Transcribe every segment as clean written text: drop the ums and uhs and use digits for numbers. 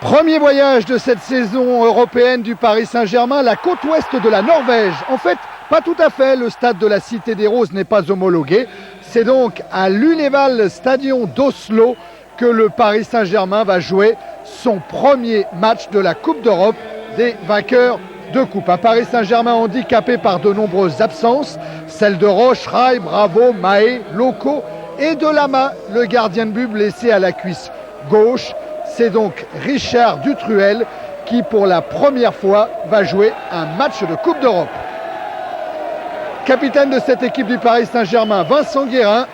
Premier voyage de cette saison européenne du Paris Saint-Germain, la côte ouest de la Norvège. En fait, pas tout à fait, le stade de la Cité des Roses n'est pas homologué. C'est donc à l'Uleval Stadion d'Oslo que le Paris Saint-Germain va jouer son premier match de la Coupe d'Europe des vainqueurs de coupe. Un Paris Saint-Germain handicapé par de nombreuses absences, celles de Roche, Rai, Bravo, Mahé, Loco et de Lama, le gardien de but blessé à la cuisse gauche. C'est donc Richard Dutruel qui, pour la première fois, va jouer un match de Coupe d'Europe. Capitaine de cette équipe du Paris Saint-Germain, Vincent Guérin,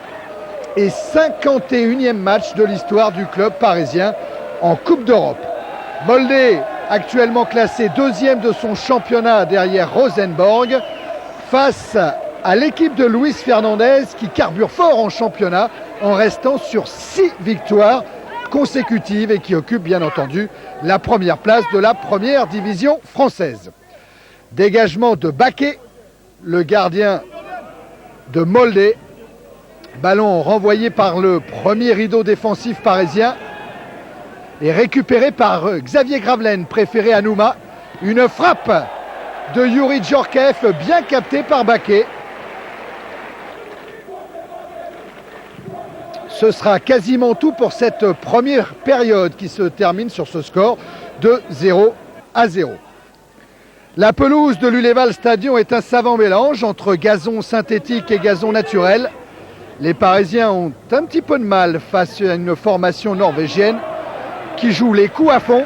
et 51e match de l'histoire du club parisien en Coupe d'Europe. Molde, actuellement classé deuxième de son championnat derrière Rosenborg, face à l'équipe de Luis Fernandez qui carbure fort en championnat en restant sur 6 victoires consécutives et qui occupe bien entendu la première place de la première division française. Dégagement de Baquet, le gardien de Molde. Ballon renvoyé par le premier rideau défensif parisien et récupéré par Xavier Gravelaine, préféré à Nouma. Une frappe de Youri Djorkaeff bien captée par Baquet. Ce sera quasiment tout pour cette première période qui se termine sur ce score de 0-0. La pelouse de l'Uleval Stadion est un savant mélange entre gazon synthétique et gazon naturel. Les Parisiens ont un petit peu de mal face à une formation norvégienne qui joue les coups à fond,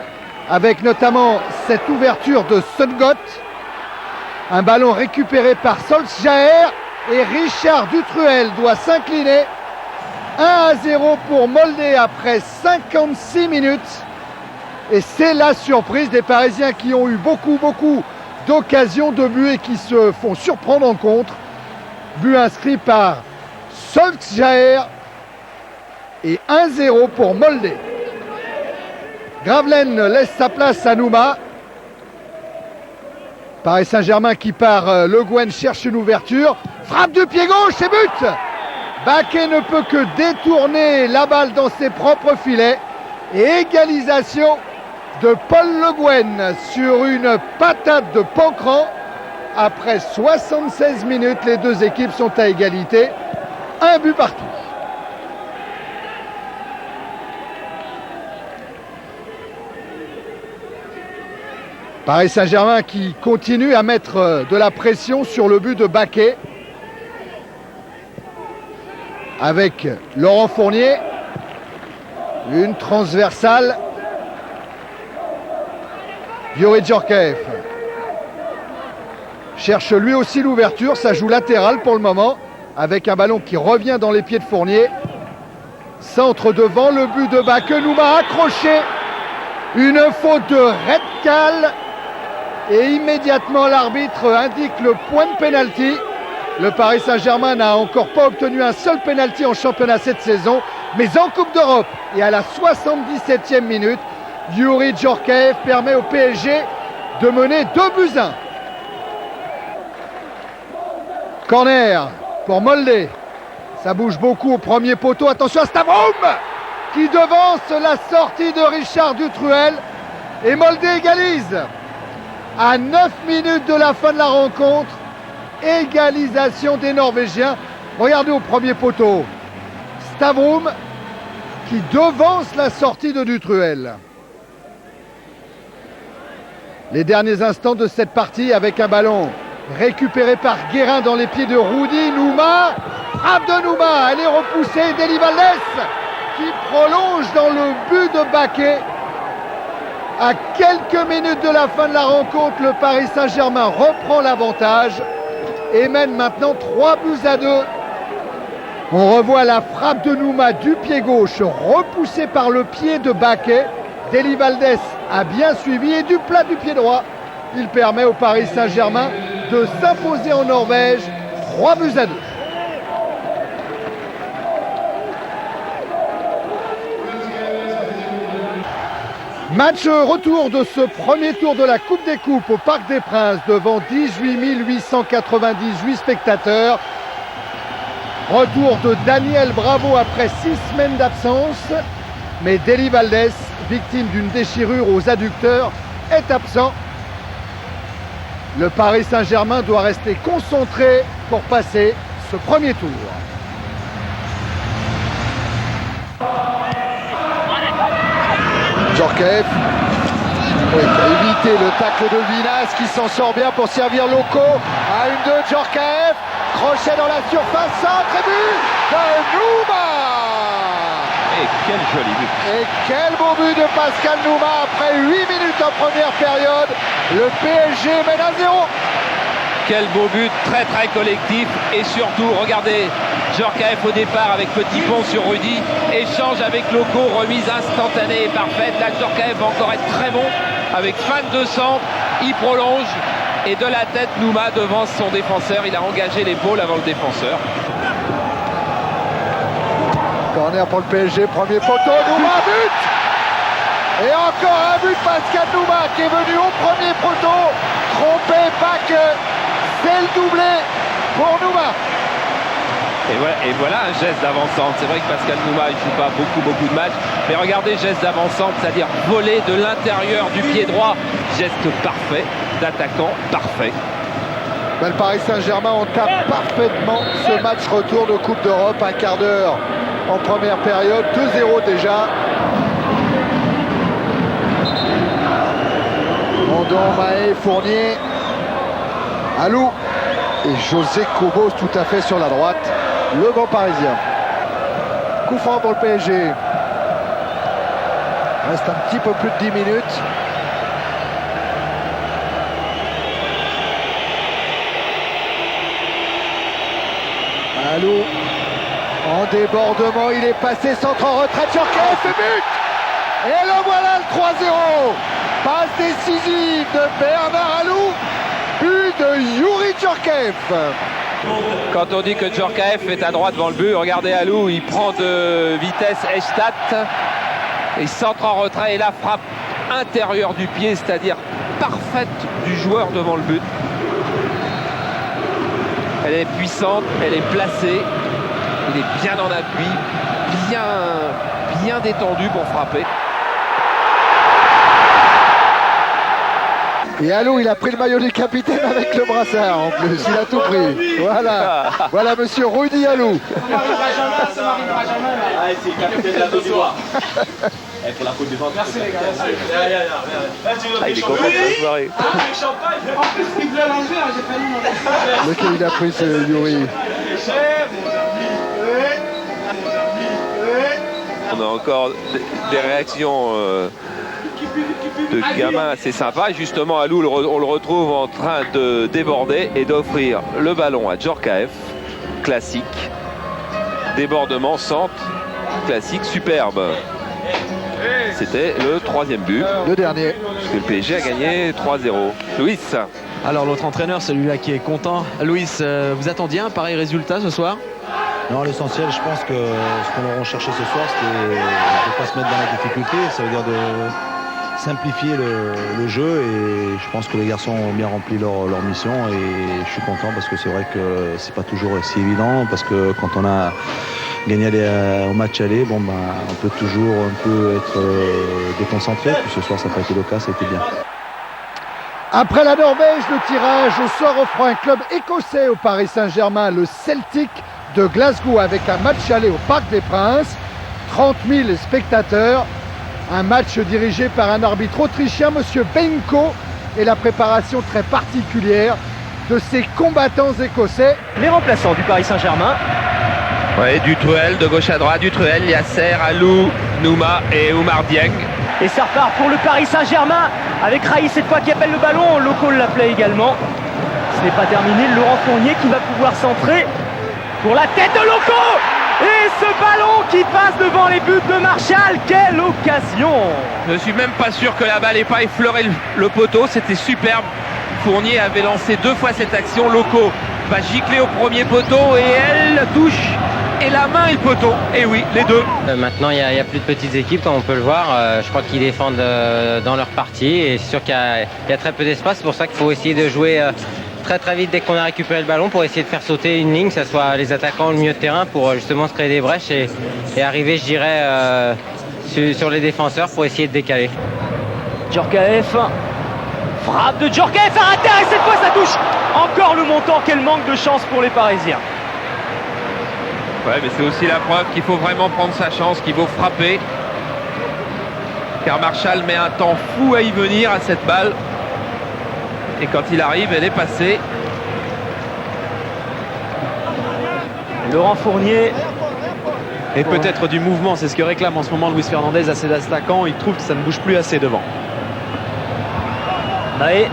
avec notamment cette ouverture de Sundgodt. Un ballon récupéré par Solskjaer et Richard Dutruel doit s'incliner. 1-0 pour Molde après 56 minutes. Et c'est la surprise des Parisiens qui ont eu beaucoup d'occasions de but et qui se font surprendre en contre. But inscrit par Solskjaer et 1-0 pour Molde. Gravelaine laisse sa place à Nouma. Paris Saint-Germain qui part, Le Guen cherche une ouverture. Frappe du pied gauche et but. Baquet ne peut que détourner la balle dans ses propres filets. Et égalisation de Paul Le Guen sur une patate de Pancran. Après 76 minutes, les deux équipes sont à égalité. Un but partout. Paris Saint-Germain qui continue à mettre de la pression sur le but de Baquet. Avec Laurent Fournier. Une transversale. Youri Djorkaeff cherche lui aussi l'ouverture. Ça joue latéral pour le moment. Avec un ballon qui revient dans les pieds de Fournier. Centre devant le but de Baquet. Nouma accroché. Une faute de Redkal. Et immédiatement l'arbitre indique le point de pénalty. Le Paris Saint-Germain n'a encore pas obtenu un seul pénalty en championnat cette saison. Mais en Coupe d'Europe et à la 77e minute, Youri Djorkaeff permet au PSG de mener 2-1. Corner pour Molde. Ça bouge beaucoup au premier poteau. Attention à Stavrom qui devance la sortie de Richard Dutruel. Et Molde égalise à 9 minutes de la fin de la rencontre. Égalisation des Norvégiens. Regardez au premier poteau. Stavrum qui devance la sortie de Dutruel. Les derniers instants de cette partie avec un ballon récupéré par Guérin dans les pieds de Rudy. Nouma, frappe de Nouma, elle est repoussée. Deli Valdés qui prolonge dans le but de Baquet. À quelques minutes de la fin de la rencontre, le Paris Saint-Germain reprend l'avantage et mène maintenant 3-2. On revoit la frappe de Nouma du pied gauche, repoussée par le pied de Baquet. Deli Valdés a bien suivi et du plat du pied droit, il permet au Paris Saint-Germain de s'imposer en Norvège 3-2. Match retour de ce premier tour de la Coupe des Coupes au Parc des Princes devant 18 898 spectateurs. Retour de Daniel Bravo après 6 semaines d'absence, mais Deli Valdés, victime d'une déchirure aux adducteurs, est absent. Le Paris Saint-Germain doit rester concentré pour passer ce premier tour. Djorkaeff, oui, qui a évité le tacle de Vinas, qui s'en sort bien pour servir Loco. À 1-2, Djorkaeff, crochet dans la surface, centre et but de Nouma. Et quel joli but. Et quel beau but de Pascal Nouma après 8 minutes en première période. Le PSG mène à 0. Quel beau but, très très collectif. Et surtout, regardez, Djorkaeff au départ avec petit pont sur Rudy. Échange avec Loco, remise instantanée et parfaite. Là, Djorkaeff va encore être très bon. Avec fin de centre, il prolonge. Et de la tête, Nouma devance son défenseur. Il a engagé l'épaule avant le défenseur. Corner pour le PSG, premier poteau, Nouma, but. Et encore un but, Pascal Nouma qui est venu au premier poteau, trompé Baquet, c'est le doublé pour Nouma. Et voilà un geste d'avant-centre. C'est vrai que Pascal Nouma ne joue pas beaucoup de matchs, mais regardez, geste d'avant-centre, c'est-à-dire voler de l'intérieur du pied droit, geste parfait, d'attaquant parfait. Ben, le Paris Saint-Germain entame parfaitement ce match retour de Coupe d'Europe, un quart d'heure en première période, 2-0 déjà. Mondon, Mahé, Fournier, Alou et José Cobos tout à fait sur la droite. Le banc parisien. Coup franc pour le PSG. Reste un petit peu plus de 10 minutes. Alou en débordement, il est passé, centre en retraite, Djorkaeff, et but. Et le voilà le 3-0. Passe décisive de Bernard Alou, but de Youri Djorkaeff. Quand on dit que Djorkaeff est à droite devant le but, regardez Alou, il prend de vitesse Estat, il centre en retrait et la frappe intérieure du pied, c'est-à-dire parfaite du joueur devant le but. Elle est puissante, elle est placée, il est bien en appui, bien détendu pour frapper. Et Alou, il a pris le maillot du capitaine avec le brassard en plus, il a tout pris. Voilà, voilà monsieur Rudy Alou. Ça m'arrivera jamais. Ah, c'est le capitaine de la Côte d'Ivoire. Pour la Côte d'Ivoire. Merci les gars. Il est content de la soirée. En plus, il voulait l'enlever, j'ai failli m'enlever. Lequel il a pris ce Youri? On a encore des réactions de gamins assez sympas. Justement, Alou, on le retrouve en train de déborder et d'offrir le ballon à Djorkaeff. Classique. Débordement, centre. Classique, superbe. C'était le 3e but. Le dernier. Puisque le PSG a gagné 3-0. Louis. Alors l'autre entraîneur, celui-là qui est content. Louis, vous attendiez un pareil résultat ce soir? Non, l'essentiel, je pense que ce qu'on aura cherché ce soir, c'était de ne pas se mettre dans la difficulté. Ça veut dire de simplifier le jeu, et je pense que les garçons ont bien rempli leur mission, et je suis content parce que c'est vrai que c'est pas toujours si évident, parce que quand on a gagné au match aller, bon, ben, on peut toujours un peu être déconcentré. Puis ce soir, ça n'a pas été le cas, ça a été bien. Après la Norvège, le tirage au sort offre un club écossais au Paris Saint-Germain, le Celtic de Glasgow, avec un match aller au Parc des Princes. 30 000 spectateurs. Un match dirigé par un arbitre autrichien, M. Benko, et la préparation très particulière de ces combattants écossais. Les remplaçants du Paris Saint-Germain. Ouais, Dutruel de gauche à droite, Dutruel, Yasser, Alou, Nouma et Oumar Dieng. Et ça repart pour le Paris Saint-Germain avec Raï cette fois qui appelle le ballon. Loco l'appelait également. Ce n'est pas terminé. Laurent Fournier qui va pouvoir centrer pour la tête de Loco. Et ce ballon qui passe devant les buts de Marshall. Quelle occasion! Je ne suis même pas sûr que la balle n'ait pas effleuré le poteau. C'était superbe. Fournier avait lancé 2 fois cette action. Loco va gicler au premier poteau et elle touche. Et la main et le poteau, et oui, les deux. Maintenant, il n'y a plus de petites équipes, comme on peut le voir. Je crois qu'ils défendent dans leur partie. Et c'est sûr qu'il y a très peu d'espace. C'est pour ça qu'il faut essayer de jouer très vite dès qu'on a récupéré le ballon pour essayer de faire sauter une ligne, que ce soit les attaquants ou le milieu de terrain, pour justement se créer des brèches et arriver, je dirais, sur les défenseurs pour essayer de décaler. Djorkaeff, frappe de Djorkaeff à rater, et cette fois ça touche encore le montant. Quel manque de chance pour les Parisiens. Ouais, mais c'est aussi la preuve qu'il faut vraiment prendre sa chance, qu'il faut frapper. Car Marshall met un temps fou à y venir à cette balle. Et quand il arrive, elle est passée. Laurent Fournier. Et peut-être du mouvement, c'est ce que réclame en ce moment Luis Fernandez à ses attaquants. Il trouve que ça ne bouge plus assez devant. Maé.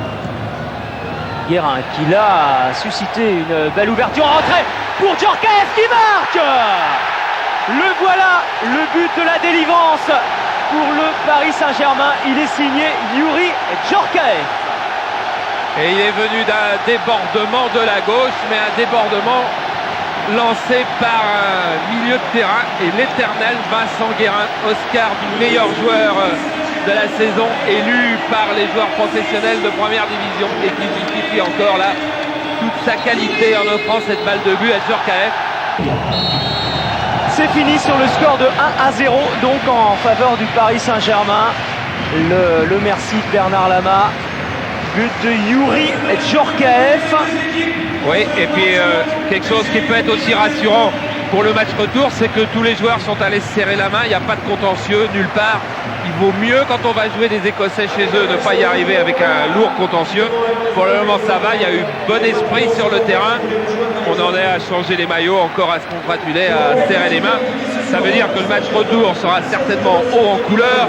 Guérin qui là a suscité une belle ouverture en rentrée pour Djorkaeff qui marque. Le voilà, le but de la délivrance pour le Paris Saint-Germain. Il est signé Youri Djorkaeff. Et il est venu d'un débordement de la gauche, mais un débordement lancé par un milieu de terrain et l'éternel Vincent Guérin, Oscar du meilleur joueur de la saison, élu par les joueurs professionnels de première division, et qui justifie encore là toute sa qualité en offrant cette balle de but à Djorkaeff. C'est fini sur le score de 1-0, donc en faveur du Paris Saint-Germain. Le merci de Bernard Lama. But de Youri Djorkaeff. Oui, et puis quelque chose qui peut être aussi rassurant pour le match retour, c'est que tous les joueurs sont allés se serrer la main. Il n'y a pas de contentieux nulle part. Il vaut mieux, quand on va jouer des Écossais chez eux, ne pas y arriver avec un lourd contentieux. Pour le moment, ça va. Il y a eu bon esprit sur le terrain. On en est à changer les maillots, encore à se congratuler, à serrer les mains. Ça veut dire que le match retour sera certainement haut en couleur,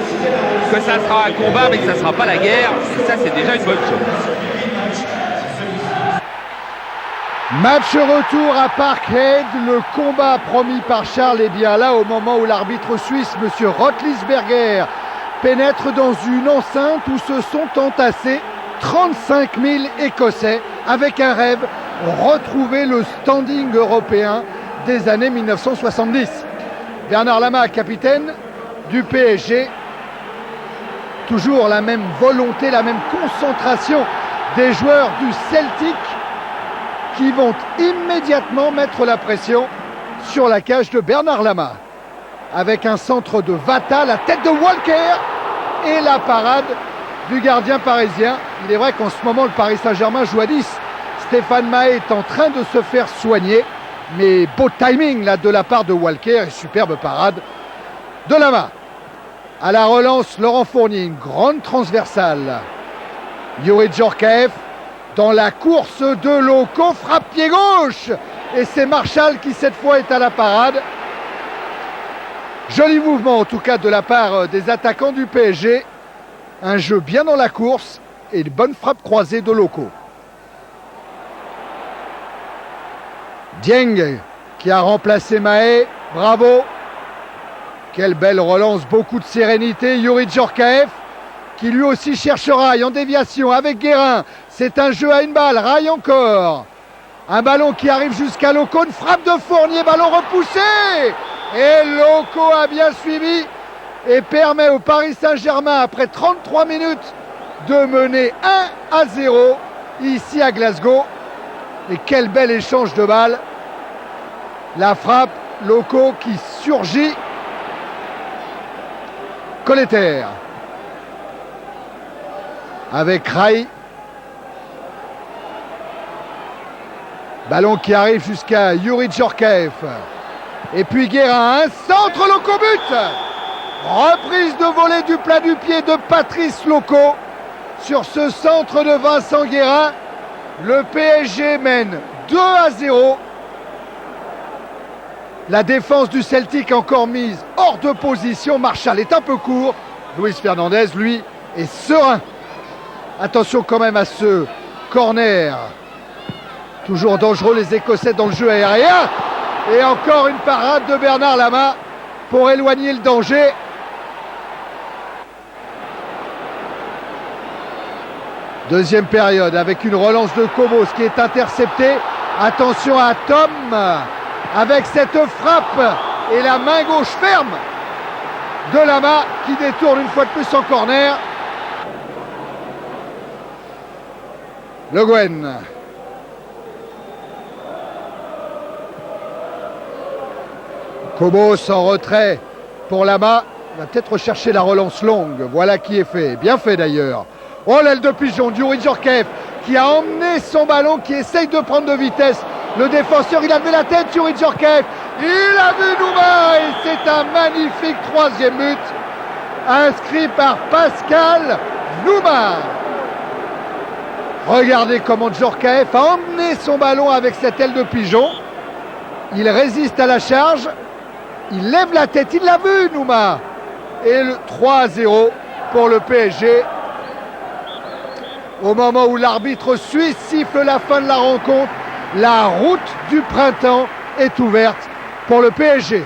que ça sera un combat, mais que ça ne sera pas la guerre. Et ça, c'est déjà une bonne chose. Match retour à Parkhead, le combat promis par Charles est bien là au moment où l'arbitre suisse, M. Rotlisberger, pénètre dans une enceinte où se sont entassés 35 000 Écossais avec un rêve, retrouver le standing européen des années 1970. Bernard Lama, capitaine du PSG, toujours la même volonté, la même concentration des joueurs du Celtic, qui vont immédiatement mettre la pression sur la cage de Bernard Lama. Avec un centre de Vata, la tête de Walker et la parade du gardien parisien. Il est vrai qu'en ce moment, le Paris Saint-Germain joue à 10. Stéphane Mahé est en train de se faire soigner. Mais beau timing là de la part de Walker et superbe parade de Lama. À la relance, Laurent Fournier, une grande transversale. Youri Djorkaeff dans la course de Loco, frappe pied gauche. Et c'est Marshall qui cette fois est à la parade. Joli mouvement en tout cas de la part des attaquants du PSG. Un jeu bien dans la course et une bonne frappe croisée de Loco. Dieng qui a remplacé Mahé, bravo. Quelle belle relance, beaucoup de sérénité. Youri Djorkaeff qui lui aussi cherche Raï en déviation avec Guérin. C'est un jeu à une balle, Raï encore. Un ballon qui arrive jusqu'à Loco, une frappe de Fournier, ballon repoussé. Et Loco a bien suivi et permet au Paris Saint-Germain, après 33 minutes, de mener 1-0 ici à Glasgow. Et quel bel échange de balles. La frappe, Loco qui surgit. Colleter. Avec Raï Ballon qui arrive jusqu'à Youri Djorkaeff. Et puis Guérin, un centre, Loco but. Reprise de volée du plat du pied de Patrice Loco sur ce centre de Vincent Guérin. Le PSG mène 2-0. La défense du Celtic encore mise hors de position. Marshall est un peu court. Luis Fernandez, lui, est serein. Attention quand même à ce corner. Toujours dangereux les Écossais dans le jeu aérien. Et encore une parade de Bernard Lama pour éloigner le danger. Deuxième période avec une relance de Kobos qui est interceptée. Attention à Tom avec cette frappe et la main gauche ferme de Lama qui détourne une fois de plus en corner. Le Guen. Kobos en retrait pour Lama. Il va peut-être rechercher la relance longue. Voilà qui est fait. Bien fait d'ailleurs. Oh, l'aile de pigeon d'Youri Djorkaeff qui a emmené son ballon, qui essaye de prendre de vitesse. Le défenseur, il a levé la tête, Youri Djorkaeff. Il a vu Nouma et c'est un magnifique troisième but inscrit par Pascal Nouma. Regardez comment Djorkaeff a emmené son ballon avec cette aile de pigeon. Il résiste à la charge. Il lève la tête, il l'a vu Nouma. Et le 3-0 pour le PSG. Au moment où l'arbitre suisse siffle la fin de la rencontre, la route du printemps est ouverte pour le PSG.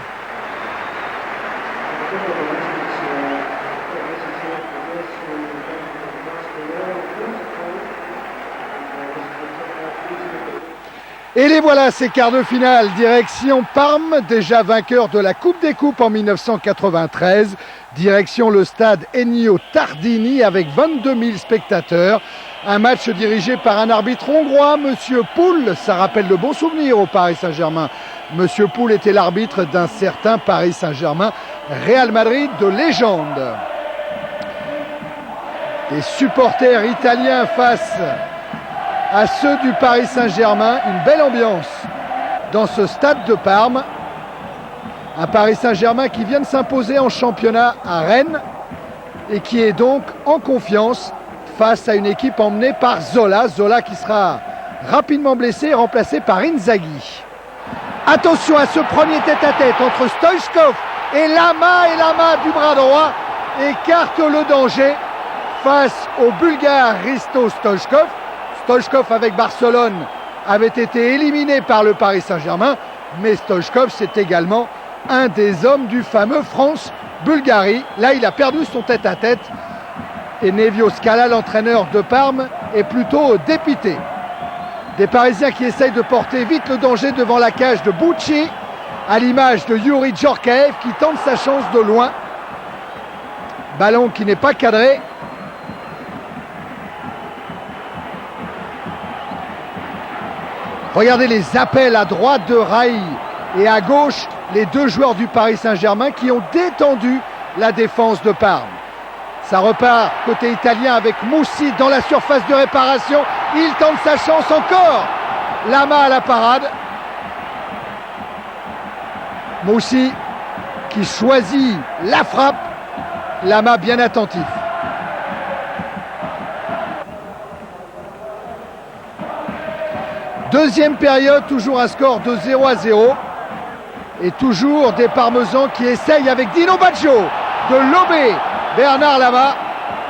Et les voilà, ces quarts de finale, direction Parme, déjà vainqueur de la Coupe des Coupes en 1993, direction le stade Ennio Tardini avec 22 000 spectateurs, un match dirigé par un arbitre hongrois, Monsieur Poul, ça rappelle de bons souvenirs au Paris Saint-Germain. Monsieur Poul était l'arbitre d'un certain Paris Saint-Germain, Real Madrid de légende. Des supporters italiens face à ceux du Paris Saint-Germain, une belle ambiance dans ce stade de Parme. Un Paris Saint-Germain qui vient de s'imposer en championnat à Rennes et qui est donc en confiance face à une équipe emmenée par Zola. Zola qui sera rapidement blessé et remplacé par Inzaghi. Attention à ce premier tête-à-tête entre Stoichkov et Lama du bras droit écarte le danger face au Bulgare Hristo Stoichkov. Stoichkov avec Barcelone avait été éliminé par le Paris Saint-Germain, mais Stoichkov c'est également un des hommes du fameux France-Bulgarie. Là il a perdu son tête-à-tête et Nevio Scala, l'entraîneur de Parme, est plutôt dépité. Des Parisiens qui essayent de porter vite le danger devant la cage de Bucci, à l'image de Youri Djorkaeff qui tente sa chance de loin. Ballon qui n'est pas cadré. Regardez les appels à droite de Rai et à gauche les deux joueurs du Paris Saint-Germain qui ont détendu la défense de Parme. Ça repart côté italien avec Moussi dans la surface de réparation. Il tente sa chance encore. Lama à la parade. Moussi qui choisit la frappe. Lama bien attentif. Deuxième période, toujours un score de 0-0. Et toujours des Parmesans qui essayent avec Dino Baggio de lober Bernard Lama.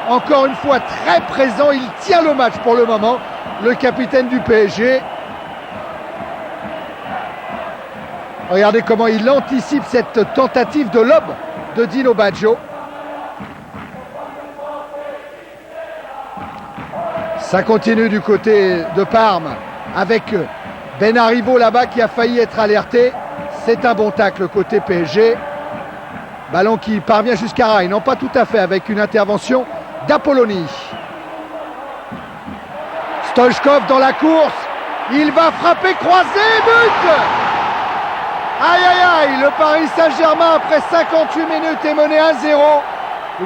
Encore une fois très présent, il tient le match pour le moment. Le capitaine du PSG. Regardez comment il anticipe cette tentative de lob de Dino Baggio. Ça continue du côté de Parme avec Benarivo là-bas qui a failli être alerté. C'est un bon tacle côté PSG. Ballon qui parvient jusqu'à Rai. Non, pas tout à fait, avec une intervention d'Apolloni. Stoichkov dans la course. Il va frapper croisé. But! Aïe aïe aïe. Le Paris Saint-Germain après 58 minutes est mené 1-0.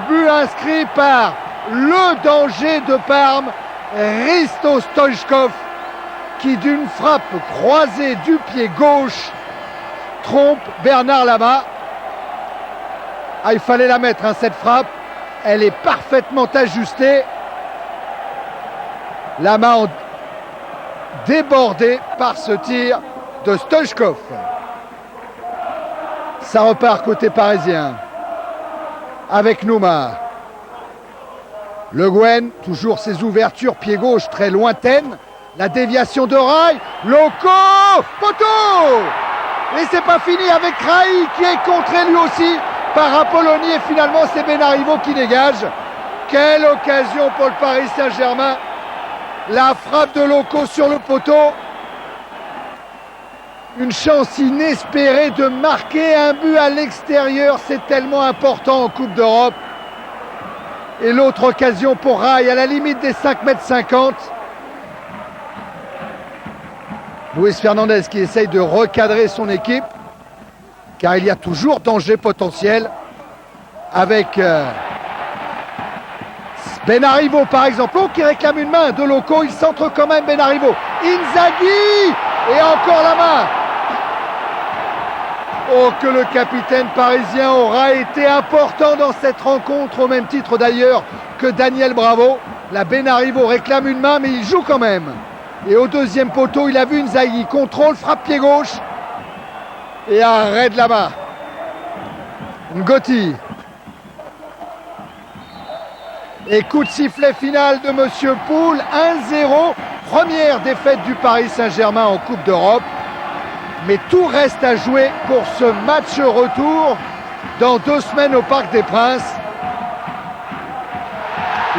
But inscrit par le danger de Parme, Hristo Stoichkov, qui d'une frappe croisée du pied gauche trompe Bernard Lama. Ah, il fallait la mettre, hein, cette frappe. Elle est parfaitement ajustée. Lama débordé par ce tir de Stoichkov. Ça repart côté parisien avec Nouma. Le Guen, toujours ses ouvertures pied gauche très lointaines. La déviation de Rai. Loco, poteau. Et c'est pas fini avec Rai qui est contré lui aussi par Apolloni. Et finalement c'est Benarivo qui dégage. Quelle occasion pour le Paris Saint-Germain. La frappe de Loco sur le poteau. Une chance inespérée de marquer un but à l'extérieur. C'est tellement important en Coupe d'Europe. Et l'autre occasion pour Rai à la limite des 5,50 m. Luis Fernandez qui essaye de recadrer son équipe. Car il y a toujours danger potentiel. Avec Benarivo par exemple. Oh, qui réclame une main de Loco. Il centre quand même Benarivo. Inzaghi. Et encore la main. Oh, que le capitaine parisien aura été important dans cette rencontre, au même titre d'ailleurs que Daniel Bravo. La Benarivo réclame une main, mais il joue quand même. Et au deuxième poteau, il a vu Inzaghi. Contrôle, frappe pied gauche. Et arrêt de là-bas. Ngoti. Et coup de sifflet final de Monsieur Poul. 1-0. Première défaite du Paris Saint-Germain en Coupe d'Europe. Mais tout reste à jouer pour ce match retour dans 2 semaines au Parc des Princes.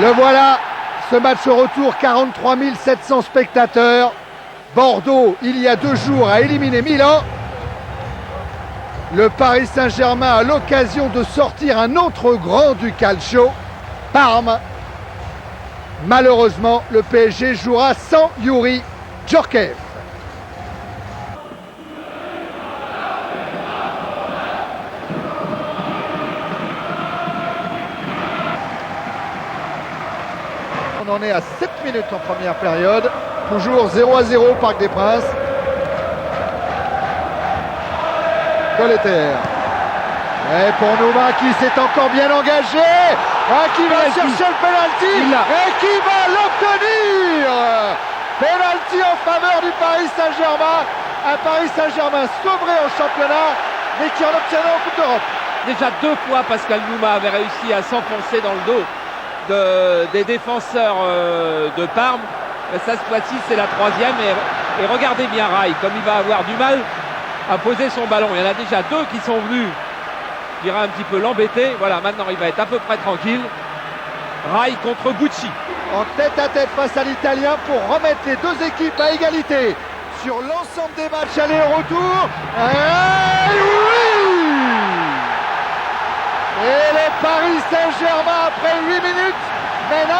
Le voilà, ce match retour, 43 700 spectateurs. Bordeaux, il y a 2 jours, a éliminé Milan. Le Paris Saint-Germain a l'occasion de sortir un autre grand du calcio, Parme. Malheureusement, le PSG jouera sans Youri Djorkaeff. On en est à 7 minutes en première période. Toujours 0-0 au Parc des Princes. Colleter. Et pour Nouma qui s'est encore bien engagé. Qui va chercher le penalty. Et qui va l'obtenir. Penalty en faveur du Paris Saint-Germain. Un Paris Saint-Germain sevré en championnat, mais qui en obtiendra en Coupe d'Europe. Déjà 2 fois Pascal Nouma avait réussi à s'enfoncer dans le dos des défenseurs de Parme. Ça, cette fois-ci, c'est la 3e. Et regardez bien Rai, comme il va avoir du mal à poser son ballon. Il y en a déjà 2 qui sont venus, je dirais, un petit peu l'embêter. Voilà, maintenant il va être à peu près tranquille. Rai contre Gucci. En tête-à-tête face à l'Italien pour remettre les 2 équipes à égalité sur l'ensemble des matchs aller et retour. Et oui! Et le Paris Saint-Germain, après 8 minutes, mène 1-0.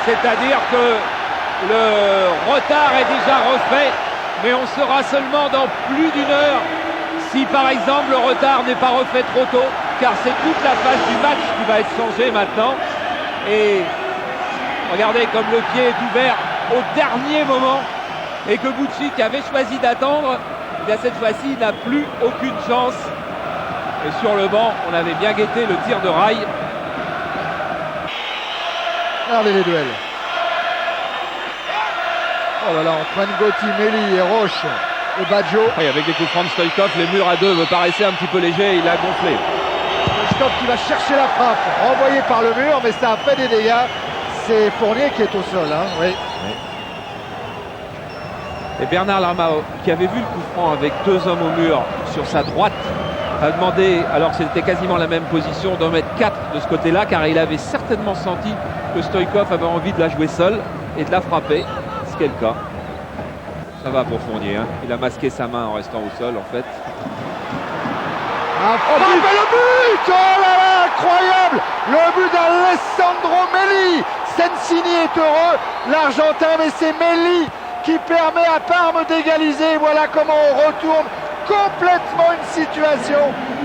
C'est-à-dire que le retard est déjà refait, mais on sera seulement dans plus d'1 heure si par exemple le retard n'est pas refait trop tôt, car c'est toute la phase du match qui va être changée maintenant. Et regardez comme le pied est ouvert au dernier moment et que Gucci, qui avait choisi d'attendre, eh bien cette fois-ci il n'a plus aucune chance. Et sur le banc, on avait bien guetté le tir de Rai. Regardez les duels. Oh là là, Antoine Gotti, Méli et Roche et Baggio. Oui, avec des coups francs de Stoichkov, les murs à 2 me paraissaient un petit peu légers, il a gonflé. Stoichkov qui va chercher la frappe, renvoyé par le mur, mais ça a fait des dégâts. C'est Fournier qui est au sol, hein, oui. Et Bernard Lama, qui avait vu le coup franc avec 2 hommes au mur sur sa droite, a demandé, alors que c'était quasiment la même position, d'en mettre 4 de ce côté-là, car il avait certainement senti que Stoichkov avait envie de la jouer seule et de la frapper, ce qui est le cas. Ça va pour Fournier, hein. Il a masqué sa main en restant au sol en fait. Oh, le but! Oh là là, incroyable! Le but d'Alessandro Melli. Sensini est heureux, l'Argentin, mais c'est Melli qui permet à Parme d'égaliser. Voilà comment on retourne complètement une situation.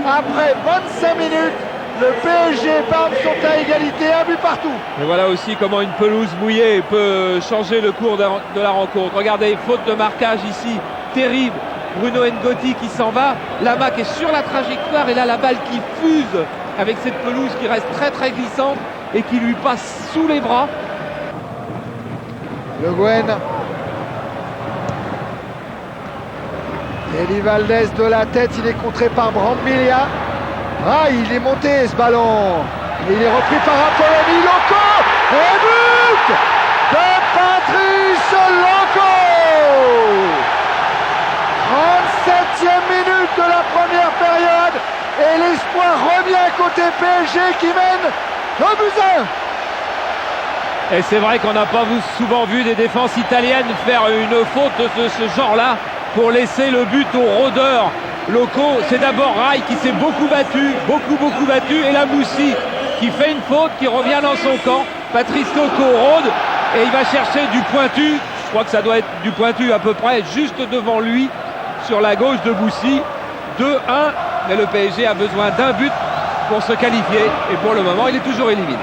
Après 25 minutes, Le PSG et Parme sont à égalité, un but partout. Et voilà aussi comment une pelouse mouillée peut changer le cours de la rencontre. Regardez, faute de marquage ici, terrible. Bruno Ngoti qui s'en va. Lama qui est sur la trajectoire et là la balle qui fuse avec cette pelouse qui reste très très glissante et qui lui passe sous les bras. Le Guen. Eli Valdez de la tête, il est contré par Brambilla. Ah, il est monté ce ballon. Et il est repris par Apolloni. Loco. Et but de Patrice Loco. 37e minute de la première période. Et l'espoir revient côté PSG qui mène 2-1. Et c'est vrai qu'on n'a pas souvent vu des défenses italiennes faire une faute de ce genre-là pour laisser le but aux rôdeurs locaux. C'est d'abord Rai qui s'est beaucoup battu, et la Moussi qui fait une faute, qui revient dans son camp. Patrice Loco rôde et il va chercher du pointu. Je crois que ça doit être du pointu à peu près, juste devant lui, sur la gauche de Moussi. 2-1, mais le PSG a besoin d'un but pour se qualifier. Et pour le moment, il est toujours éliminé.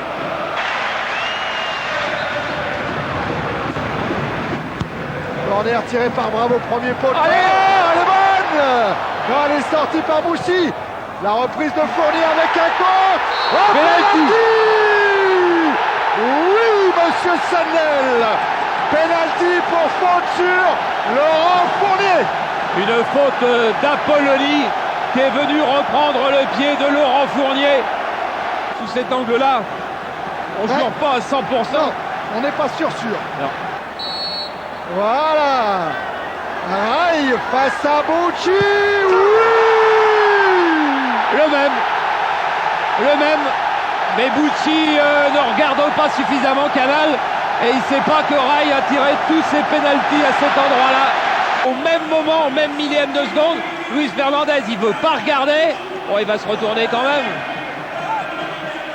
Corner tiré par Bravo, premier poteau. Allez, elle est bonne. Non, elle est sortie par Moussi. La reprise de Fournier avec un compte. Oh, penalty. Oui, monsieur Sandel. Penalty pour faute sur Laurent Fournier. Une faute d'Apolloni qui est venu reprendre le pied de Laurent Fournier. Sous cet angle-là, on ne jure pas à 100%. Non, on n'est pas sûr. Non. Voilà. Aïe, face à Bucci. Oui. Le même. Mais Bucci ne regarde pas suffisamment Canal et il ne sait pas que Rai a tiré tous ses pénaltys à cet endroit-là. Au même moment, au même millième de seconde, Luis Fernandez, il ne veut pas regarder. Bon, il va se retourner quand même.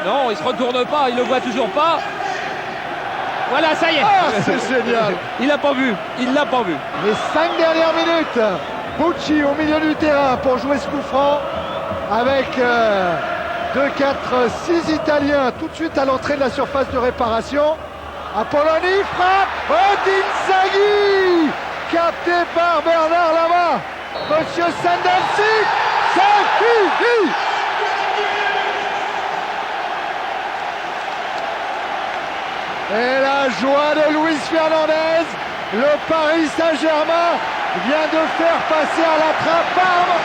Non, il ne se retourne pas, il ne le voit toujours pas. Voilà, ça y est. Ah, c'est génial. Il l'a pas vu. Les 5 dernières minutes. Bucci au milieu du terrain pour jouer ce coup franc avec 2, 4, 6 Italiens tout de suite à l'entrée de la surface de réparation. Apolloni frappe. Inzaghi capté par Bernard Lama. Monsieur Sandelsi, c'est fini. Et la joie de Luis Fernandez, le Paris Saint-Germain vient de faire passer à la trappe Parme,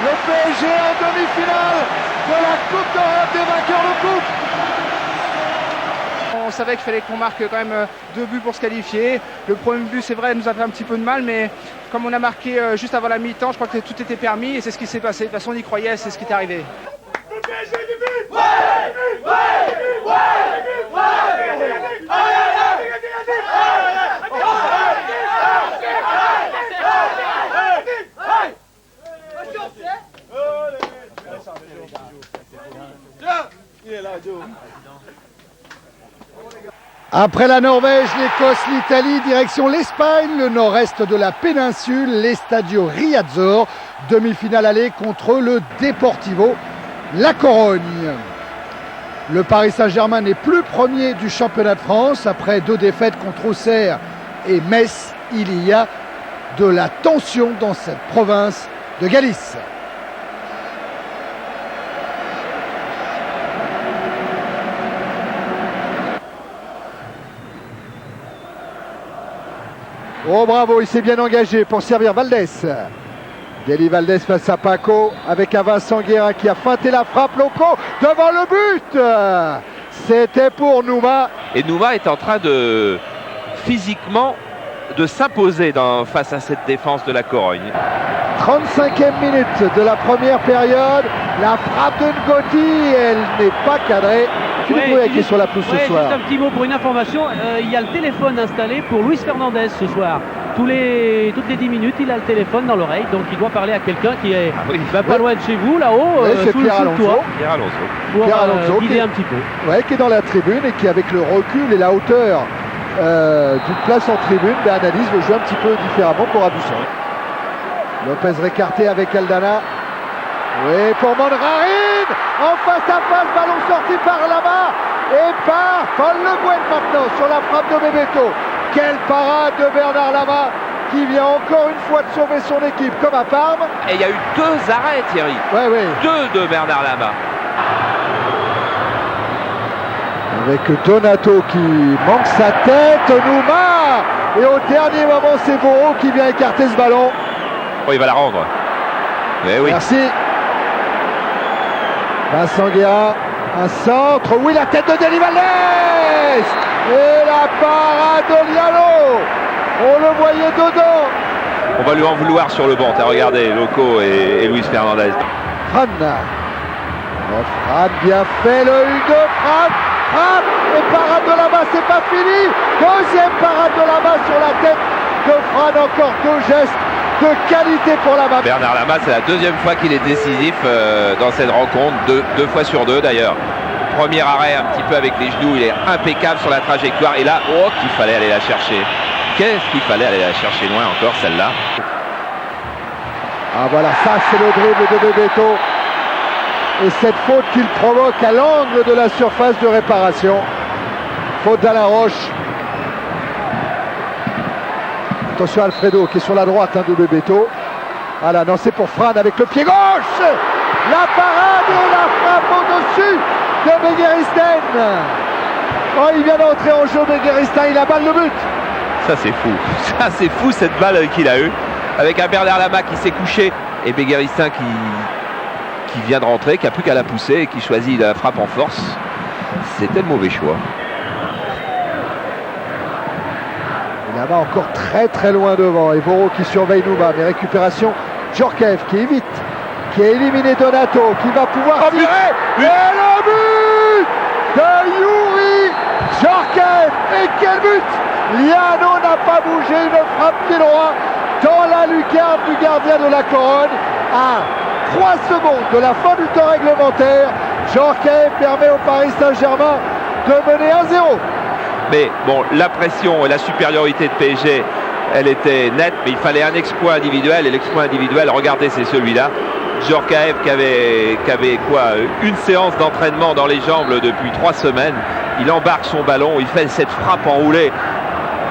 le PSG en demi-finale de la Coupe d'Europe des vainqueurs de coupe. On savait qu'il fallait qu'on marque quand même 2 buts pour se qualifier. Le premier but, c'est vrai, nous a fait un petit peu de mal, mais comme on a marqué juste avant la mi-temps, je crois que tout était permis et c'est ce qui s'est passé. De toute façon, on y croyait, c'est ce qui est arrivé. Après la Norvège, l'Écosse, l'Italie, direction l'Espagne, le nord-est de la péninsule, l'Estadio Riazor, demi-finale aller contre le Deportivo La Corogne. Le Paris Saint-Germain n'est plus premier du championnat de France. Après 2 défaites contre Auxerre et Metz, il y a de la tension dans cette province de Galice. Oh bravo, il s'est bien engagé pour servir Valdez. Eli Valdez face à Paco avec un Vincent Guérin qui a feinté la frappe. Loco devant le but. C'était pour Nouma. Et Nouma est en train de physiquement de s'imposer face à cette défense de la Corogne. 35e minute de la première période. La frappe de Ngoti, elle n'est pas cadrée. Philippe Rouet qui est sur la pelouse ce soir. Juste un petit mot pour une information, il y a le téléphone installé pour Luis Fernandez ce soir. Toutes les 10 minutes, il a le téléphone dans l'oreille, donc il doit parler à quelqu'un qui est pas loin de chez vous, là-haut, sous le toit. Pierre Alonso. Pour guider un petit peu. Ouais, qui est dans la tribune et qui, avec le recul et la hauteur d'une place en tribune, analyse le jeu un petit peu différemment pour Abusson. Lopez récarté avec Aldana. Oui, pour Mondrari. Gouin en face à face, ballon sorti par là-bas et par Paul Le Guen maintenant sur la frappe de Bebeto. Quelle parade de Bernard Lama qui vient encore une fois de sauver son équipe comme à Parme. Et il y a eu 2 arrêts, Thierry. Ouais, ouais. 2 de Bernard Lama. Avec Donato qui manque sa tête, Nouma. Et au dernier moment, c'est Boro qui vient écarter ce ballon. Oh, il va la rendre. Eh oui. Merci. Vincent Guérin, un centre. Oui, la tête de Deli Valdés. Et la parade de Lialo. On le voyait dedans. On va lui en vouloir sur le banc. T'as regardé Loco et Luis Fernandez. Fran. Fran, bien fait le 1-2. Fran. Frappe et parade de là-bas, c'est pas fini. Deuxième parade de là-bas sur la tête de Fran. Encore 2 gestes de qualité pour Lama. Bernard Lama, c'est la 2e fois qu'il est décisif dans cette rencontre, 2 fois sur 2 d'ailleurs. Premier arrêt un petit peu avec les genoux, il est impeccable sur la trajectoire. Et là, oh, qu'il fallait aller la chercher. Qu'est-ce qu'il fallait aller la chercher loin encore celle-là. Ah voilà, ça c'est le dribble de Bebeto. Et cette faute qu'il provoque à l'angle de la surface de réparation. Faute d'Alain Roche. Attention à Alfredo qui est sur la droite de Bebeto. Ah là, non, c'est pour Fran avec le pied gauche. La parade et la frappe au-dessus de Begueristen. Oh, il vient d'entrer en jeu, Begueristen, il aballe le but. Ça c'est fou. Ça c'est fou cette balle qu'il a eue. Avec un Bernard Lama qui s'est couché et Begueristen qui vient de rentrer, qui n'a plus qu'à la pousser et qui choisit la frappe en force. C'était le mauvais choix. Et là-bas encore très loin devant. Et Boro qui surveille Nouma. Mais récupération, Djorkaeff qui évite, qui a éliminé Donato, qui va pouvoir tirer. Et le but de Youri Djorkaeff. Et quel but! Liano n'a pas bougé, une frappe pied droit dans la lucarne du gardien de la Corogne. 3 secondes de la fin du temps réglementaire, Djorkaeff permet au Paris Saint-Germain de mener 1-0. Mais bon, la pression et la supériorité de PSG, elle était nette, mais il fallait un exploit individuel, et l'exploit individuel, regardez, c'est celui-là. Djorkaeff qui avait quoi, une séance d'entraînement dans les jambes depuis 3 semaines. Il embarque son ballon, il fait cette frappe enroulée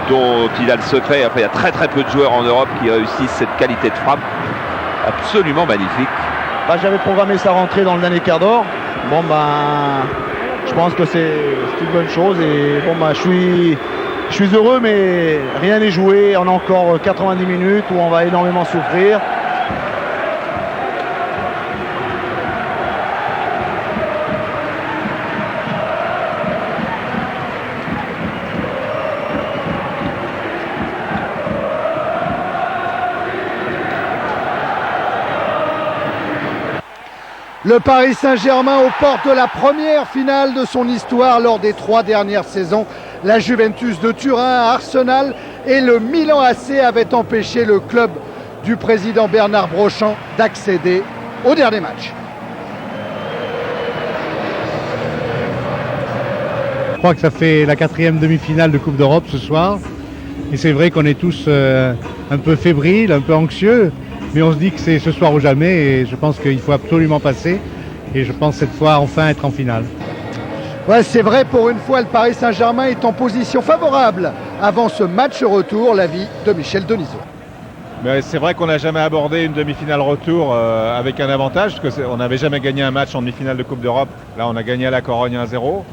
dont il a le secret. Enfin, il y a très peu de joueurs en Europe qui réussissent cette qualité de frappe. Absolument magnifique. J'avais programmé sa rentrée dans le dernier quart d'heure. Je pense que c'est une bonne chose. Et je suis heureux, mais rien n'est joué. On a encore 90 minutes où on va énormément souffrir. Le Paris Saint-Germain aux portes de la première finale de son histoire lors des 3 dernières saisons. La Juventus de Turin, Arsenal et le Milan AC avaient empêché le club du président Bernard Brochant d'accéder au dernier match. Je crois que ça fait la 4e demi-finale de Coupe d'Europe ce soir. Et c'est vrai qu'on est tous un peu fébriles, un peu anxieux. Mais on se dit que c'est ce soir ou jamais et je pense qu'il faut absolument passer. Et je pense cette fois enfin être en finale. Ouais, c'est vrai, pour une fois, le Paris Saint-Germain est en position favorable avant ce match retour, l'avis de Michel Denisot. C'est vrai qu'on n'a jamais abordé une demi-finale retour avec un avantage, parce qu'on n'avait jamais gagné un match en demi-finale de Coupe d'Europe. Là, on a gagné à la Corogne 1-0.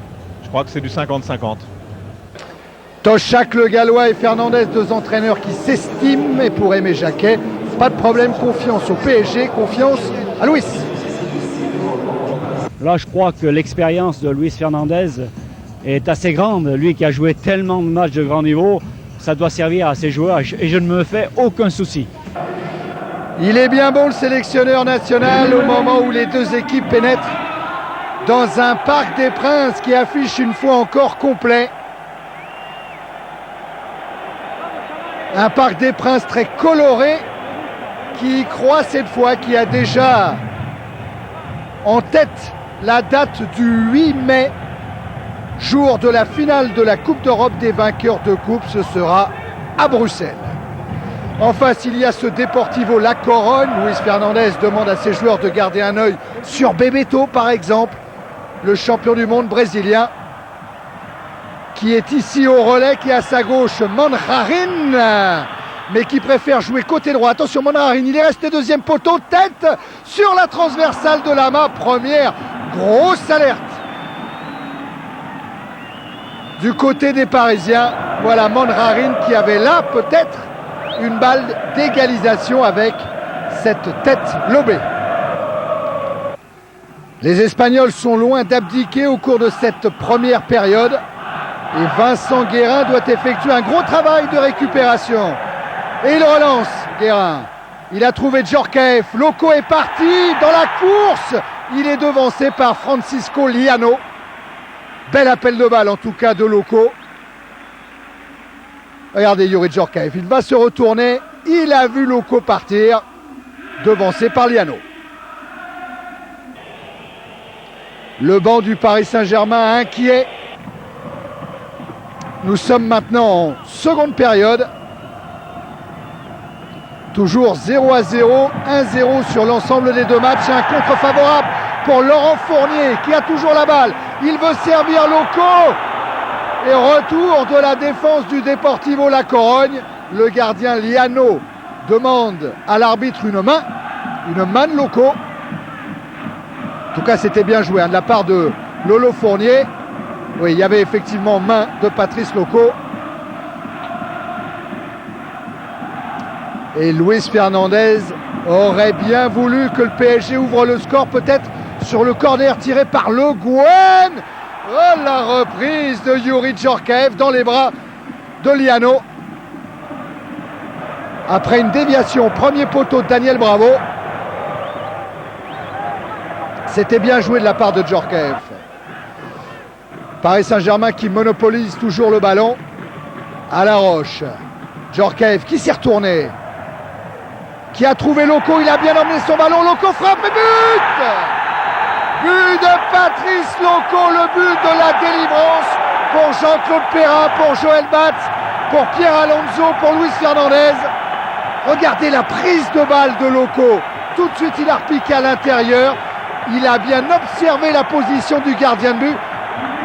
Je crois que c'est du 50-50. Toshak, le Gallois, et Fernandez, 2 entraîneurs qui s'estiment. Et pour Aimé Jacquet, pas de problème, confiance au PSG, confiance à Luis. Là, je crois que l'expérience de Luis Fernandez est assez grande. Lui qui a joué tellement de matchs de grand niveau, ça doit servir à ses joueurs et je ne me fais aucun souci. Il est bien bon, le sélectionneur national, au moment où les 2 équipes pénètrent dans un Parc des Princes qui affiche une fois encore complet. Un Parc des Princes très coloré qui croit cette fois, qui a déjà en tête la date du 8 mai, jour de la finale de la Coupe d'Europe des vainqueurs de coupe. Ce sera à Bruxelles. En face, il y a ce Deportivo La Corogne. Luis Fernandez demande à ses joueurs de garder un œil sur Bebeto, par exemple, le champion du monde brésilien, qui est ici au relais, qui est à sa gauche Manjarin, mais qui préfère jouer côté droit. Attention, Manjarin, il est resté deuxième poteau, tête sur la transversale de Lama. Première grosse alerte du côté des Parisiens. Voilà Manjarin qui avait là peut-être une balle d'égalisation avec cette tête lobée. Les Espagnols sont loin d'abdiquer au cours de cette première période. Et Vincent Guérin doit effectuer un gros travail de récupération. Et il relance, Guérin. Il a trouvé Djorkaeff. Loco est parti dans la course. Il est devancé par Francisco Liano. Bel appel de balle en tout cas de Loco. Regardez Youri Djorkaeff. Il va se retourner. Il a vu Loco partir. Devancé par Liano. Le banc du Paris Saint-Germain inquiet. Nous sommes maintenant en seconde période. Toujours 0-0, 1-0 sur l'ensemble des deux matchs. Un contre favorable pour Laurent Fournier qui a toujours la balle. Il veut servir Loco. Et retour de la défense du Deportivo La Corogne. Le gardien Liano demande à l'arbitre une main de Loco. En tout cas, c'était bien joué de la part de Lolo Fournier. Oui, il y avait effectivement main de Patrice Loco. Et Luis Fernandez aurait bien voulu que le PSG ouvre le score, peut-être sur le corner tiré par Le Guen. Oh, la reprise de Youri Djorkaeff dans les bras de Liano. Après une déviation, premier poteau de Daniel Bravo. C'était bien joué de la part de Djorkaeff. Paris Saint-Germain qui monopolise toujours le ballon. À la Roche. Djorkaeff qui s'est retourné. Qui a trouvé Loco, il a bien emmené son ballon. Loco frappe et but! But de Patrice Loco, le but de la délivrance pour Jean-Claude Perrin, pour Joël Batz, pour Pierre Alonso, pour Luis Fernandez. Regardez la prise de balle de Loco. Tout de suite, il a repiqué à l'intérieur. Il a bien observé la position du gardien de but.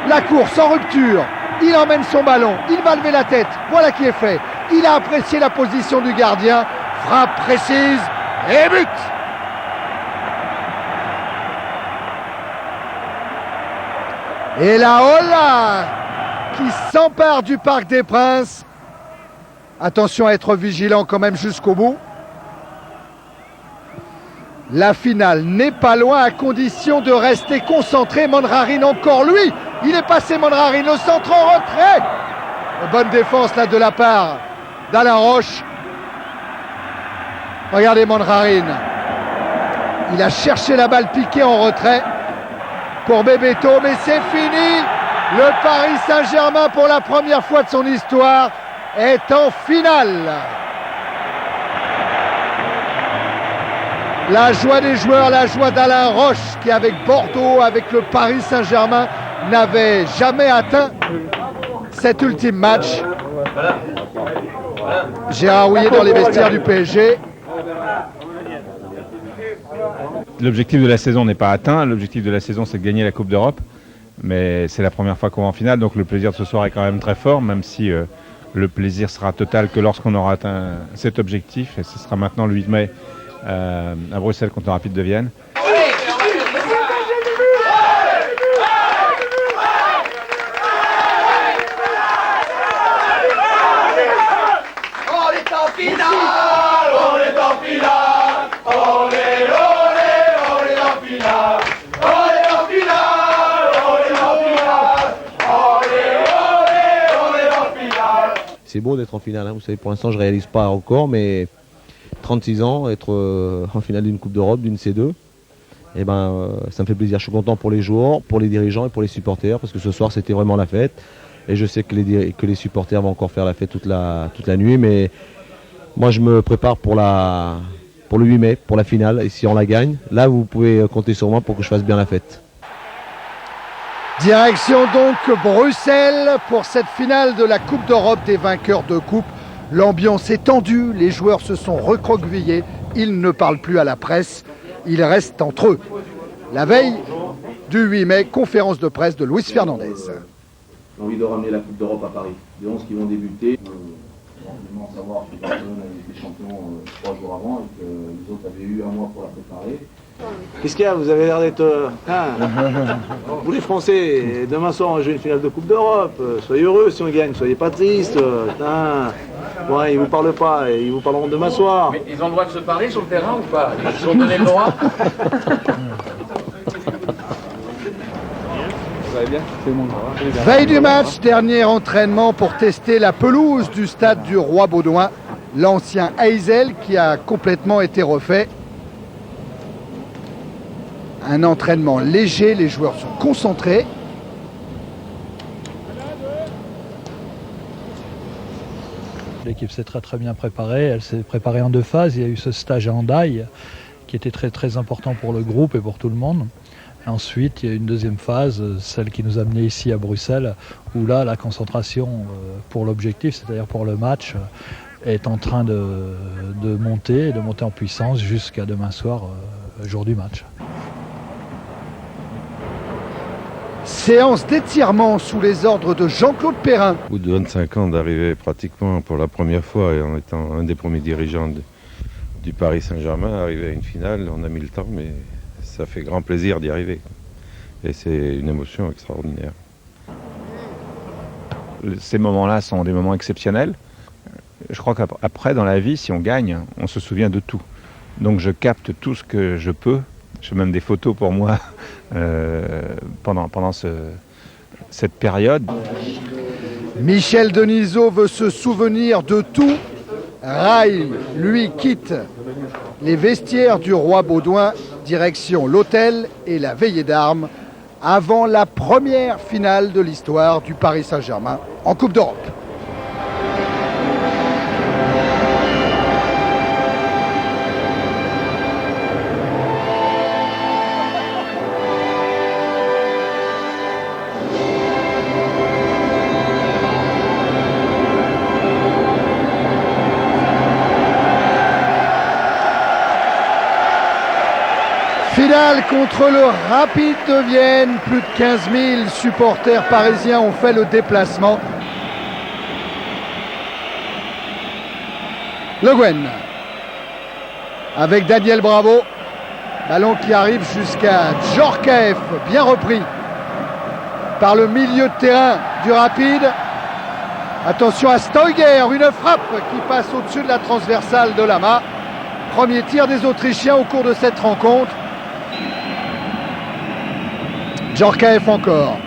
La course en rupture. Il emmène son ballon. Il va lever la tête. Voilà qui est fait. Il a apprécié la position du gardien. Frappe précise et but. Et la Ola qui s'empare du Parc des Princes. Attention à être vigilant quand même jusqu'au bout. La finale n'est pas loin à condition de rester concentré. Manjarin encore lui. Il est passé Manjarin, le centre en retrait. Bonne défense là de la part d'Alain Roche. Regardez Manjarin. Il a cherché la balle piquée en retrait pour Bebeto, mais c'est fini. Le Paris Saint-Germain, pour la première fois de son histoire, est en finale. La joie des joueurs, la joie d'Alain Roche qui, avec Bordeaux, avec le Paris Saint-Germain, n'avait jamais atteint cet ultime match. Gérard Houllier dans les vestiaires du PSG. L'objectif de la saison n'est pas atteint. L'objectif de la saison, c'est de gagner la Coupe d'Europe. Mais c'est la première fois qu'on va en finale, donc le plaisir de ce soir est quand même très fort, même si le plaisir sera total que lorsqu'on aura atteint cet objectif. Et ce sera maintenant le 8 mai à Bruxelles contre le Rapide de Vienne. C'est beau d'être en finale, hein. Vous savez, pour l'instant je ne réalise pas encore, mais 36 ans, être en finale d'une Coupe d'Europe, d'une C2, eh ben, ça me fait plaisir. Je suis content pour les joueurs, pour les dirigeants et pour les supporters, parce que ce soir c'était vraiment la fête. Et je sais que les supporters vont encore faire la fête toute la nuit, mais moi je me prépare pour le 8 mai, pour la finale, et si on la gagne, là vous pouvez compter sur moi pour que je fasse bien la fête. Direction donc Bruxelles pour cette finale de la Coupe d'Europe des vainqueurs de Coupe L'ambiance est tendue, les joueurs se sont recroquevillés, ils ne parlent plus à la presse, ils restent entre eux. La veille du 8 mai, conférence de presse de Luis Fernandez. J'ai envie de ramener la Coupe d'Europe à Paris. Les 11 qui vont débuter, on va savoir que Barcelone a été champion 3 jours avant et que les autres avaient eu un mois pour la préparer. Qu'est-ce qu'il y a? Vous avez l'air d'être... vous les Français, demain soir on joue une finale de Coupe d'Europe. Soyez heureux si on gagne, soyez pas tristes. Ouais, ils vous parlent pas, ils vous parleront demain soir. Mais ils ont le droit de se parler sur le terrain ou pas? Ils ont donné le droit? Veille du match, dernier entraînement pour tester la pelouse du stade du Roi Baudouin. L'ancien Heysel qui a complètement été refait. Un entraînement léger, les joueurs sont concentrés. L'équipe s'est très bien préparée, elle s'est préparée en 2 phases. Il y a eu ce stage à Hendaye qui était très important pour le groupe et pour tout le monde. Et ensuite, il y a une 2e phase, celle qui nous a amené ici à Bruxelles, où là, la concentration pour l'objectif, c'est-à-dire pour le match, est en train de monter en puissance jusqu'à demain soir, jour du match. Séance d'étirement sous les ordres de Jean-Claude Perrin. Au bout de 25 ans d'arriver pratiquement pour la première fois et en étant un des premiers dirigeants du Paris Saint-Germain, arriver à une finale, on a mis le temps, mais ça fait grand plaisir d'y arriver. Et c'est une émotion extraordinaire. Ces moments-là sont des moments exceptionnels. Je crois qu'après, dans la vie, si on gagne, on se souvient de tout. Donc je capte tout ce que je peux. Je fais même des photos pour moi pendant cette période. Michel Denisot veut se souvenir de tout. Rai, lui, quitte les vestiaires du Roi Baudouin, direction l'hôtel et la veillée d'armes, avant la première finale de l'histoire du Paris Saint-Germain en Coupe d'Europe. Finale contre le Rapide de Vienne. Plus de 15 000 supporters parisiens ont fait le déplacement. Le Guen avec Daniel Bravo. Ballon qui arrive jusqu'à Djorkaeff, bien repris par le milieu de terrain du Rapide. Attention à Steuger, une frappe qui passe au-dessus de la transversale de Lama. Premier tir des Autrichiens au cours de cette rencontre. Djorkaeff encore.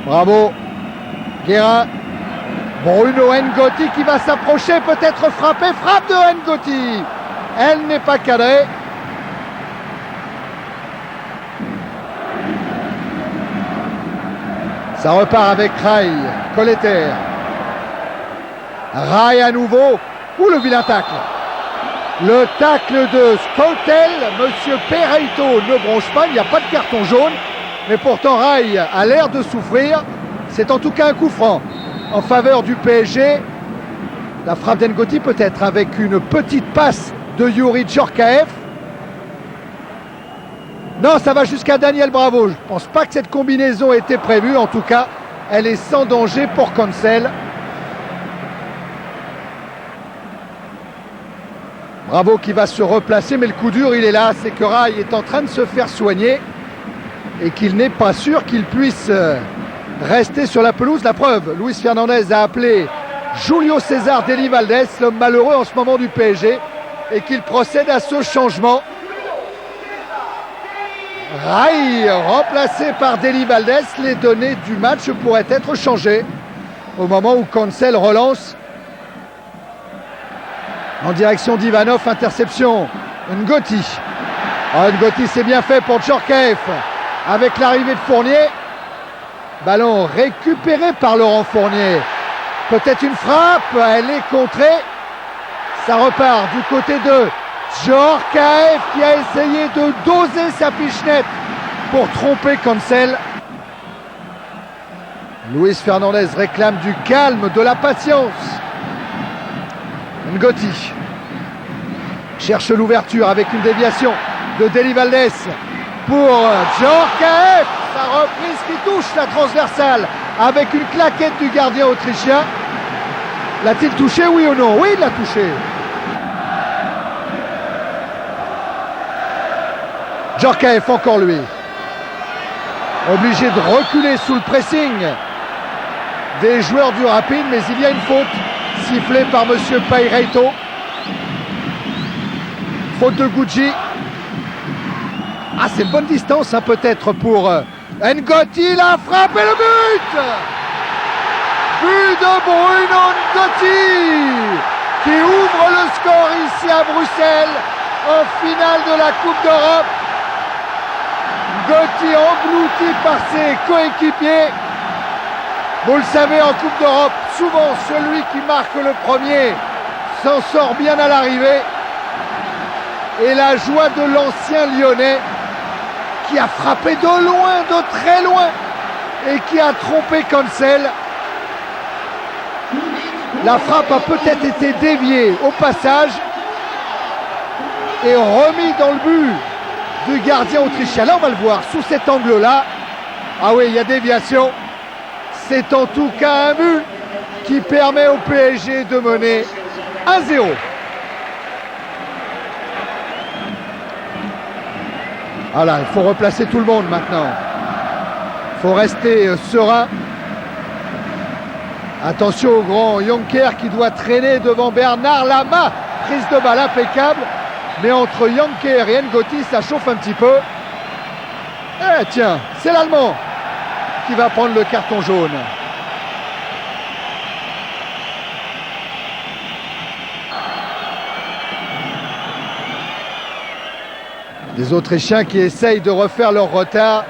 Bravo. Guérin. Bruno Ngoti qui va s'approcher, peut-être frapper. Frappe de Ngoti. Elle n'est pas cadrée. Ça repart avec Rai. Colleter. Rai à nouveau. Ouh, le vilain tacle. Le tacle de Skoltel, Monsieur Pereito ne bronche pas, il n'y a pas de carton jaune. Mais pourtant Rai a l'air de souffrir. C'est en tout cas un coup franc en faveur du PSG. La frappe d'Ngoti peut-être avec une petite passe de Youri Djorkaeff. Non, ça va jusqu'à Daniel Bravo. Je ne pense pas que cette combinaison était prévue. En tout cas, elle est sans danger pour Cancel. Bravo qui va se replacer, mais le coup dur, il est là. C'est que Rai est en train de se faire soigner et qu'il n'est pas sûr qu'il puisse rester sur la pelouse. La preuve, Luis Fernandez a appelé Julio César Deli Valdés, l'homme malheureux en ce moment du PSG, et qu'il procède à ce changement. Rai remplacé par Deli Valdés, les données du match pourraient être changées au moment où Cancel relance en direction d'Ivanov. Interception. Ngoti. Oh, Ngoti, c'est bien fait pour Djorkaeff avec l'arrivée de Fournier. Ballon récupéré par Laurent Fournier. Peut-être une frappe, elle est contrée. Ça repart du côté de Djorkaeff qui a essayé de doser sa pichenette pour tromper Cancel. Luis Fernandez réclame du calme, de la patience. Ngoti cherche l'ouverture avec une déviation de Deli Valdés pour Djorkaeff. Sa reprise qui touche la transversale avec une claquette du gardien autrichien. L'a-t-il touché, oui ou non? Oui, il l'a touché. Djorkaeff, encore lui. Obligé de reculer sous le pressing des joueurs du Rapid, mais il y a une faute sifflée par monsieur Paireito. Faute de Gucci. Ah, c'est une bonne distance, hein, peut-être pour Ngoti. La frappe et le but! But de Bruno Ngoti qui ouvre le score ici à Bruxelles en finale de la Coupe d'Europe. Ngoti englouti par ses coéquipiers. Vous le savez, en Coupe d'Europe, souvent celui qui marque le premier s'en sort bien à l'arrivée. Et la joie de l'ancien Lyonnais qui a frappé de loin, de très loin, et qui a trompé Cancel. La frappe a peut-être été déviée au passage et remis dans le but du gardien autrichien. Là, on va le voir sous cet angle-là. Ah oui, il y a déviation. C'est en tout cas un but qui permet au PSG de mener 1-0. Voilà, il faut replacer tout le monde maintenant. Il faut rester serein. Attention au grand Jonker qui doit traîner devant Bernard Lama. Prise de balle impeccable. Mais entre Jonker et Ngoti, ça chauffe un petit peu. Eh tiens, c'est l'Allemand qui va prendre le carton jaune. Les Autrichiens qui essayent de refaire leur retard.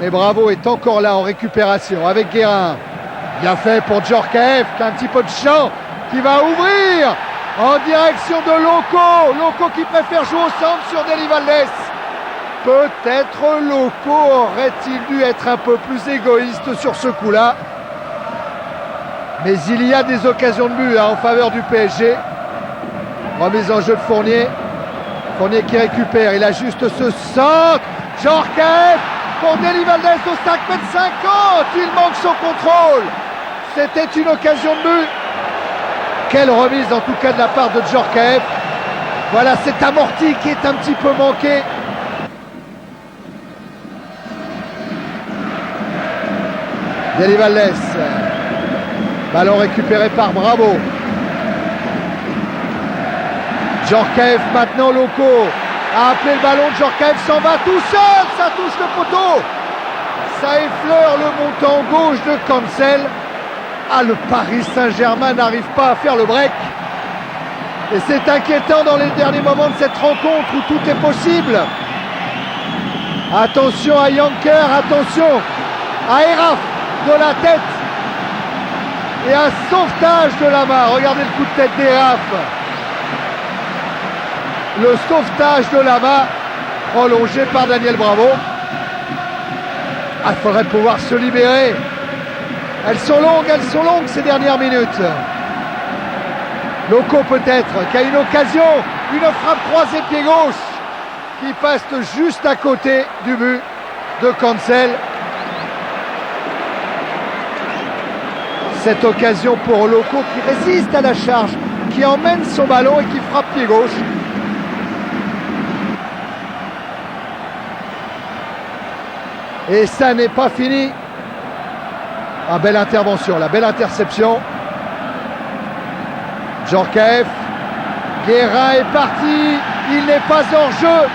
Mais Bravo est encore là en récupération avec Guérin. Bien fait pour Djorkaeff qui a un petit peu de champ, qui va ouvrir en direction de Loco. Loco qui préfère jouer au centre sur Deli Valdés. Peut-être Loco aurait-il dû être un peu plus égoïste sur ce coup-là. Mais il y a des occasions de but en faveur du PSG. Remise en jeu de Fournier. Fournier qui récupère, il ajuste ce centre. Djorkaeff pour Deli Valdés au 5,50 m. Il manque son contrôle. C'était une occasion de but. Quelle remise en tout cas de la part de Djorkaeff. Voilà cet amorti qui est un petit peu manqué. Deli Valdés. Ballon récupéré par Bravo. Djorkaeff maintenant, Loco a appelé le ballon. Djorkaeff s'en va tout seul. Ça touche le poteau. Ça effleure le montant gauche de Cancel. Ah, le Paris Saint-Germain n'arrive pas à faire le break. Et c'est inquiétant dans les derniers moments de cette rencontre où tout est possible. Attention à Jonker, attention à Eraf de la tête. Et un sauvetage de Lama. Regardez le coup de tête d'Eraf. Le sauvetage de Lama prolongé par Daniel Bravo. Ah, il faudrait pouvoir se libérer. Elles sont longues ces dernières minutes. Loco peut-être, qui a une occasion, une frappe croisée pied gauche, qui passe juste à côté du but de Cancel. Cette occasion pour Loco qui résiste à la charge, qui emmène son ballon et qui frappe pied gauche. Et ça n'est pas fini. Ah, belle intervention, la belle interception. Djorkaeff. Guérin est parti. Il n'est pas hors jeu.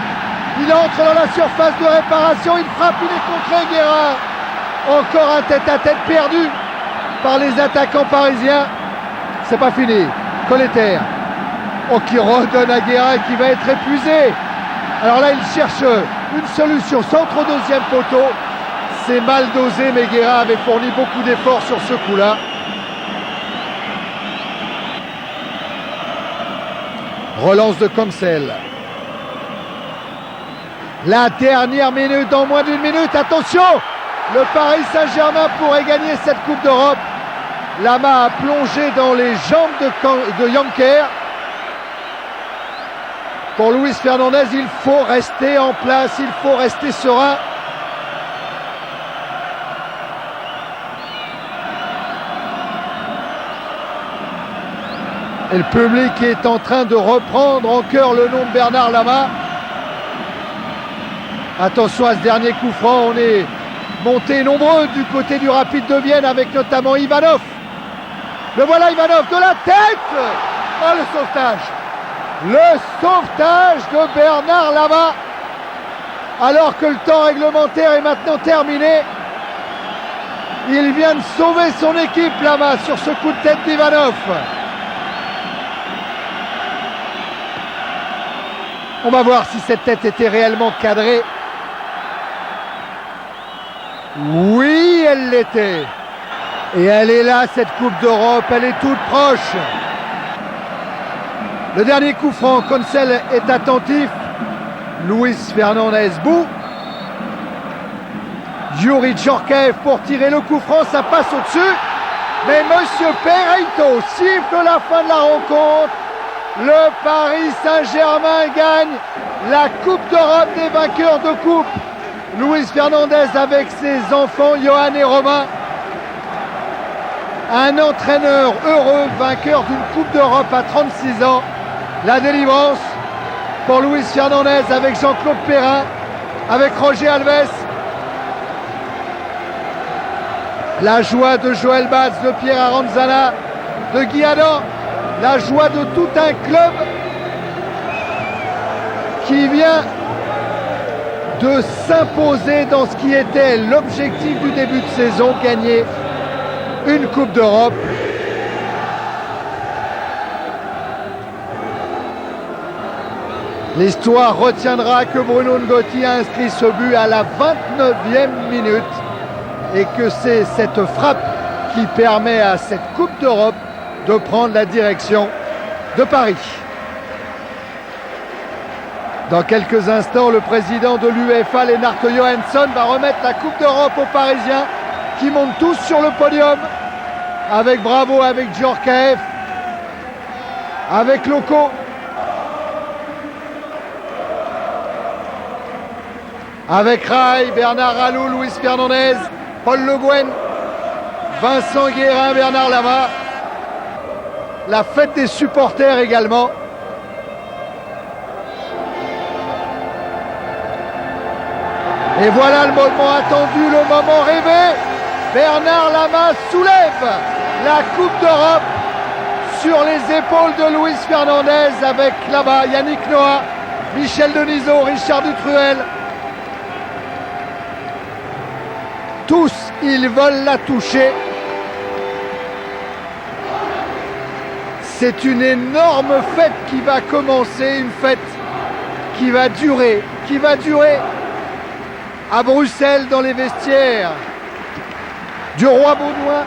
Il entre dans la surface de réparation. Il frappe, il est contré, Guérin. Encore un tête-à-tête perdu par les attaquants parisiens. C'est pas fini. Colleter. Oh, qui redonne à Guérin et qui va être épuisé. Alors là, il cherche une solution. Centre au deuxième poteau. C'est mal dosé, mais Guérin avait fourni beaucoup d'efforts sur ce coup-là. Relance de Cancel. La dernière minute, dans moins d'une minute. Attention, le Paris Saint-Germain pourrait gagner cette Coupe d'Europe. Lama a plongé dans les jambes de Jonker. Pour Luis Fernandez, il faut rester en place, il faut rester serein. Et le public est en train de reprendre en chœur le nom de Bernard Lama. Attention à ce dernier coup franc, on est monté nombreux du côté du Rapide de Vienne avec notamment Ivanov. Le voilà Ivanov de la tête. Oh, le sauvetage. Le sauvetage de Bernard Lama. Alors que le temps réglementaire est maintenant terminé. Il vient de sauver son équipe Lama sur ce coup de tête d'Ivanov. On va voir si cette tête était réellement cadrée. Oui, elle l'était. Et elle est là, cette Coupe d'Europe, elle est toute proche. Le dernier coup franc, Konsel est attentif. Luis Fernandez bout. Yuri Djorkaeff pour tirer le coup franc, ça passe au-dessus. Mais Monsieur Pereito siffle la fin de la rencontre. Le Paris Saint-Germain gagne la Coupe d'Europe des vainqueurs de coupe. Luis Fernandez avec ses enfants, Johan et Romain. Un entraîneur heureux, vainqueur d'une Coupe d'Europe à 36 ans. La délivrance pour Luis Fernandez avec Jean-Claude Perrin, avec Roger Alves. La joie de Joël Batz, de Pierre Aranzana, de Guy Adam. La joie de tout un club qui vient de s'imposer dans ce qui était l'objectif du début de saison, gagner une Coupe d'Europe. L'histoire retiendra que Bruno Ngotti a inscrit ce but à la 29e minute et que c'est cette frappe qui permet à cette Coupe d'Europe de prendre la direction de Paris. Dans quelques instants, le président de l'UEFA, Lennart Johansson, va remettre la Coupe d'Europe aux Parisiens qui montent tous sur le podium avec Bravo, avec Djorkaeff, avec Loco, avec Rai, Bernard Ralou, Luis Fernandez, Paul Le Guen, Vincent Guérin, Bernard Lama. La fête des supporters également. Et voilà le moment attendu, le moment rêvé. Bernard Lama soulève la Coupe d'Europe sur les épaules de Luis Fernandez avec là-bas Yannick Noah, Michel Denisot, Richard Dutruel. Tous, ils veulent la toucher. C'est une énorme fête qui va commencer, une fête qui va durer à Bruxelles dans les vestiaires du Roi Baudouin,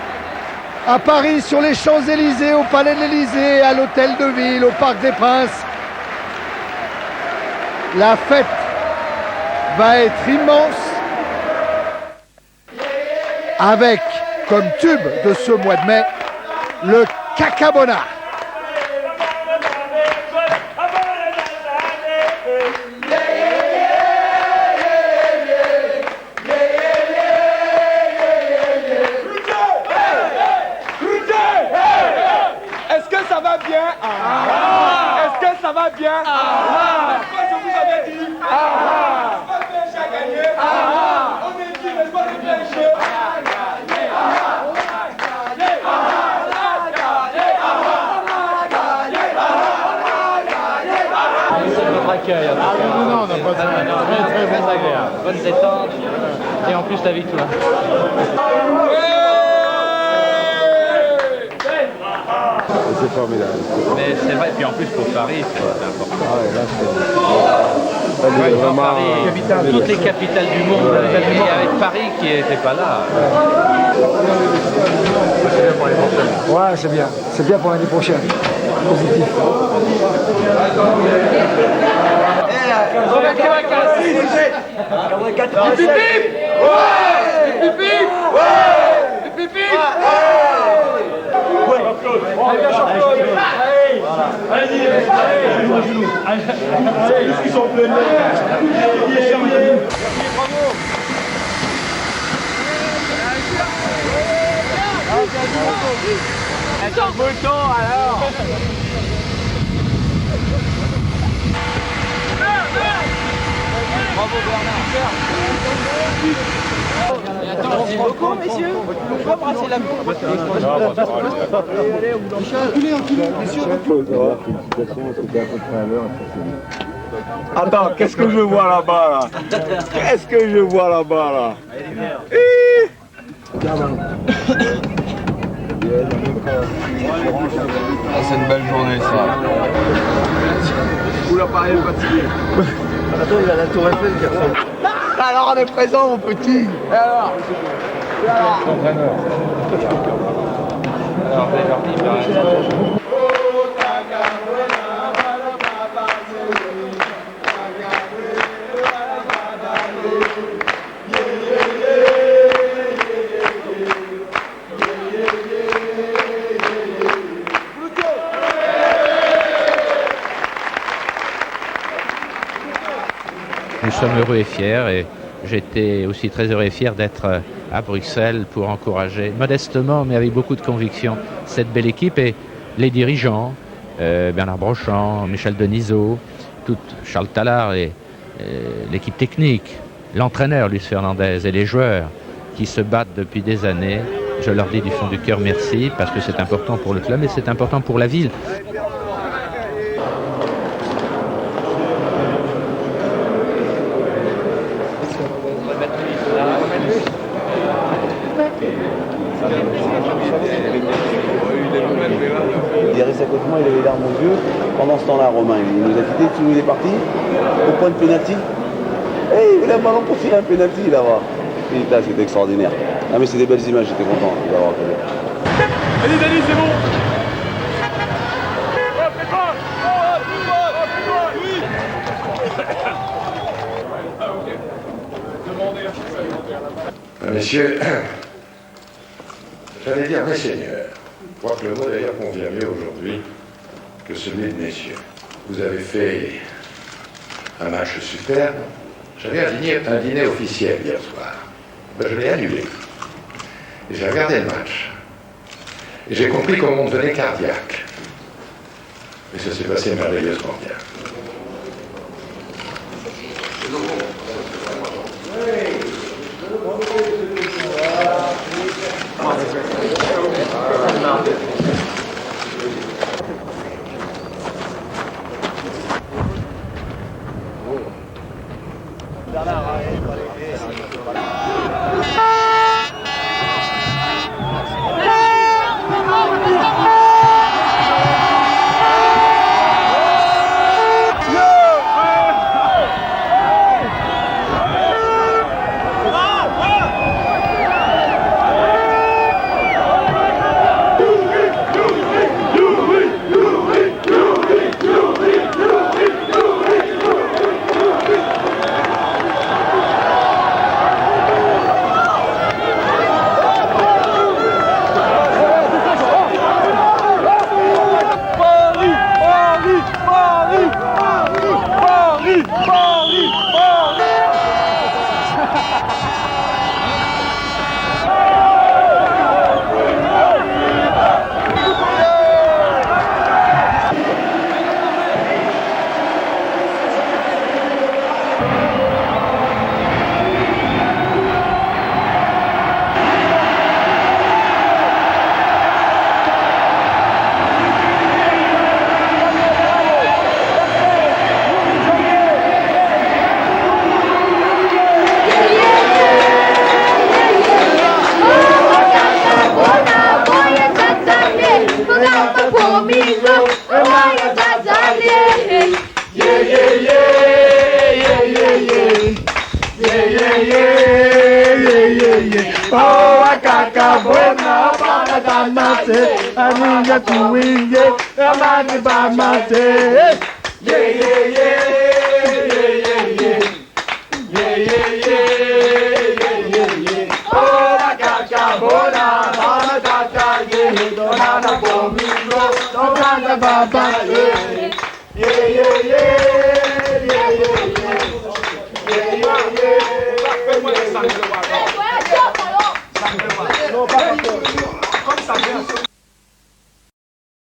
à Paris sur les Champs-Élysées, au Palais de l'Élysée, à l'Hôtel de Ville, au Parc des Princes. La fête va être immense avec comme tube de ce mois de mai le Cacabona. Est-ce que ça va bien? Moi je vous avais dit. Pas de pêche à gagner. On est dit, mais pas de pêche. C'est notre accueil. Non, on n'a pas de Très agréable. Bonne détente. Et en plus la victoire. C'est formidable. Mais c'est vrai, puis en plus pour Paris, c'est important. Ah ouais, là, Ouais, vraiment, Paris, toutes les capitales du monde, et avec Paris qui n'était pas là. C'est bien pour l'année prochaine. Ouais, c'est bien. C'est bien pour l'année prochaine. Positif. Ils sont pleins de Attends, mouton alors. Bravo Bernard. Merci beaucoup messieurs. On peut brasser la Attends, qu'est-ce que je vois là-bas là? Qu'est-ce que je vois là-bas là? Ah, c'est une belle journée ça. Où l'appareil est fatigué. Attends, il a la tour Eiffel qui ressemble. Alors on est présent mon petit. Et alors? Nous sommes heureux et fiers et j'étais aussi très heureux et fier d'être à Bruxelles pour encourager modestement mais avec beaucoup de conviction cette belle équipe et les dirigeants, Bernard Brochant, Michel Denisot, Charles Tallard et l'équipe technique, l'entraîneur Luis Fernandez et les joueurs qui se battent depuis des années. Je leur dis du fond du cœur merci parce que c'est important pour le club et c'est important pour la ville. Il est resté à côté de moi, il avait l'air mon vieux. Pendant ce temps-là, Romain, il nous a quittés, tout il est parti, au point de pénalty. Et il voulait un ballon pour tirer un pénalty là-bas. Et là, c'était extraordinaire. Ah mais c'est des belles images, j'étais content d'avoir regardé. Allez, c'est bon. Messieurs, j'allais dire mes seigneurs. Je crois que le mot d'ailleurs convient mieux aujourd'hui que celui de messieurs. Vous avez fait un match superbe. J'avais un dîner officiel hier soir. Ben, je l'ai annulé. Et j'ai regardé le match. Et j'ai compris comment on devenait cardiaque. Et ça s'est passé merveilleusement bien. Oh, akaka buena para tamate, aninya tuinge, amani bamate. Yeah, yeah, yeah, yeah, yeah, yeah, yeah, yeah, yeah. Oh, akaka buena para tamate, donana conmigo, donana bamate. yeah, yeah, yeah, yeah, yeah.